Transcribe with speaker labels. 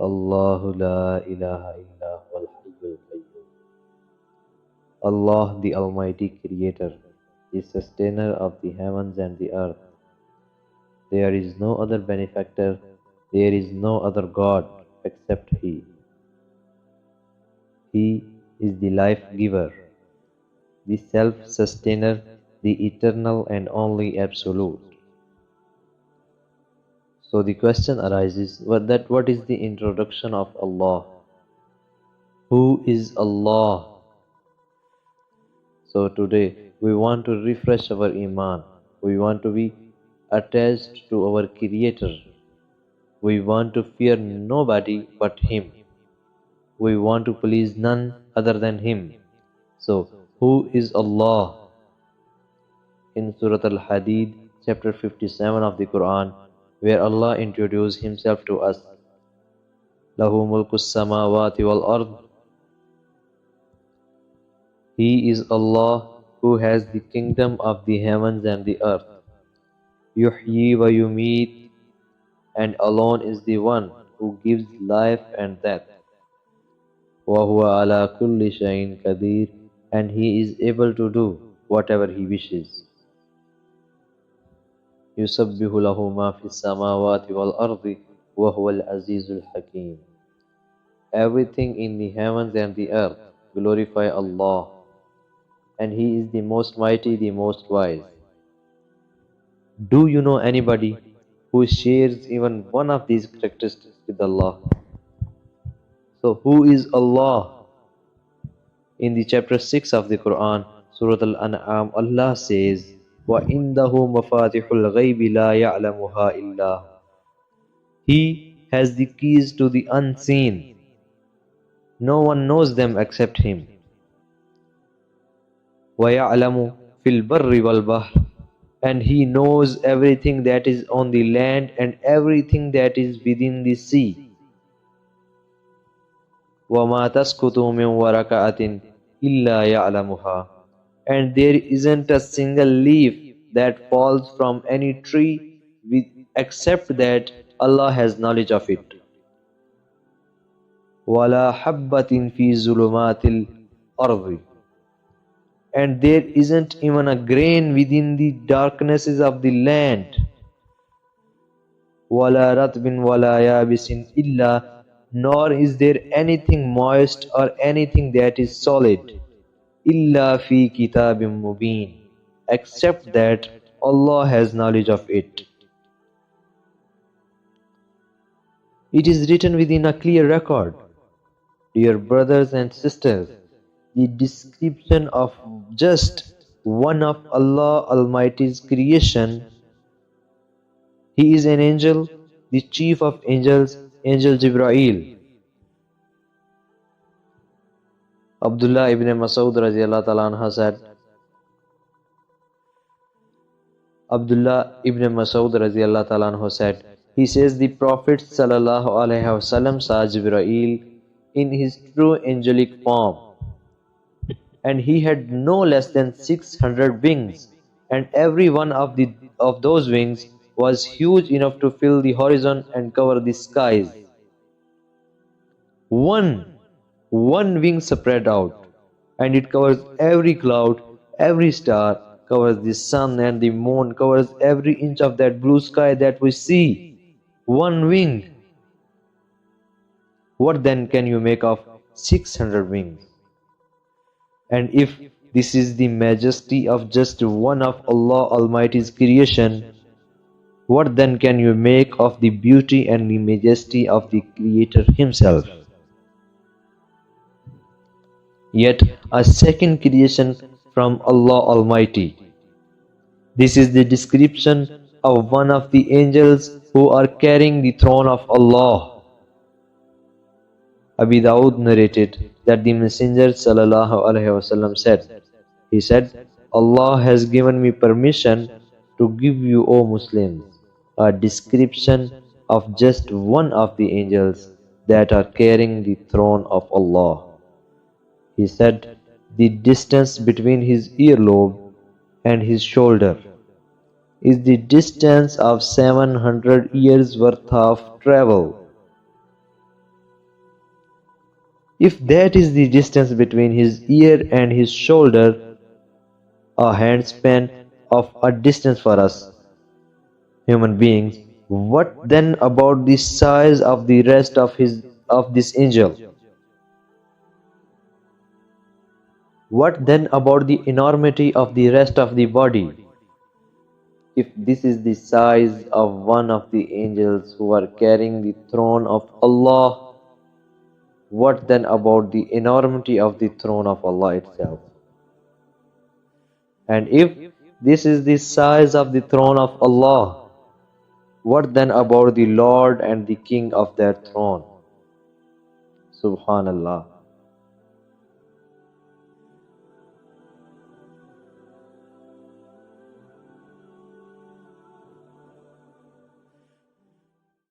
Speaker 1: Allahu la ilaha illa huwal hayyul qayyum. Allah, the Almighty Creator, is sustainer of the heavens and the earth. There is no other benefactor, there is no other God except He. He is the life giver, the self-sustainer, the eternal and only absolute. So the question arises what is the introduction of Allah? Who is Allah? So today we want to refresh our Iman. We want to be attached to our Creator. We want to fear nobody but Him. We want to please none other than Him. So who is Allah? In Surah Al-Hadid, chapter 57 of the Quran, where Allah introduced Himself to us. Lahu mulku samawati wal ard. He is Allah who has the kingdom of the heavens and the earth. Yuhyi wa yumeet, and alone is the one who gives life and death. Wa huwa ala kulli shayin qadir, and He is able to do whatever He wishes. Yusabbihu lahu ma fis samawati wal ardi wa huwa al-azizul hakim. Everything in the heavens and the earth glorify Allah, and He is the most mighty, the most wise. Do you know anybody who shares even one of these characteristics with Allah? So who is Allah? In the chapter 6 of the Quran, Surah Al-An'am, Allah says, وَإِنَّهُ مَفَاتِحُ الْغَيْبِ لَا يَعْلَمُهَا إِلَّا. He has the keys to the unseen. No one knows them except Him. وَيَعْلَمُ فِي الْبَرِّ وَالْبَحْرِ. And He knows everything that is on the land and everything that is within the sea. وَمَا تَسْقُطُ مِنْ وَرَقَةٍ إِلَّا يَعْلَمُهَا. And there isn't a single leaf that falls from any tree except that Allah has knowledge of it. وَلَا حَبَّةٍ فِي ظُلُمَاتِ الْأَرْضِ. And there isn't even a grain within the darknesses of the land. وَلَا رَطْبٍ وَلَا يَابِسٍ إِلَّا. Nor is there anything moist or anything that is solid. إِلَّا فِي كِتَابٍ مُبِينٍ. Except that Allah has knowledge of it. It is written within a clear record. Dear brothers and sisters, the description of just one of Allah Almighty's creation. He is an angel, the chief of angels, Angel Jibreel. Abdullah ibn Mas'ud radiallahu ta'ala anhu said, he says, the Prophet sallallahu alaihi wasallam saw Jibreel in his true angelic form, and he had no less than 600 wings, and every one of those wings was huge enough to fill the horizon and cover the skies. One wing spread out, and it covers every cloud, every star, covers the sun and the moon, covers every inch of that blue sky that we see. One wing. What then can you make of 600 wings? And if this is the majesty of just one of Allah Almighty's creation, what then can you make of the beauty and the majesty of the Creator Himself? Yet a second creation from Allah Almighty. This is the description of one of the angels who are carrying the throne of Allah. Abi Dawud narrated that the Messenger sallallahu alaihi wasallam said, he said, Allah has given me permission to give you, O Muslims, a description of just one of the angels that are carrying the throne of Allah. He said, the distance between his earlobe and his shoulder is the distance of 700 years worth of travel. If that is the distance between his ear and his shoulder, a handspan of a distance for us human beings, what then about the size of the rest of this angel? What then about the enormity of the rest of the body? If this is the size of one of the angels who are carrying the throne of Allah, what then about the enormity of the throne of Allah itself? And if this is the size of the throne of Allah, what then about the Lord and the King of that throne? Subhanallah.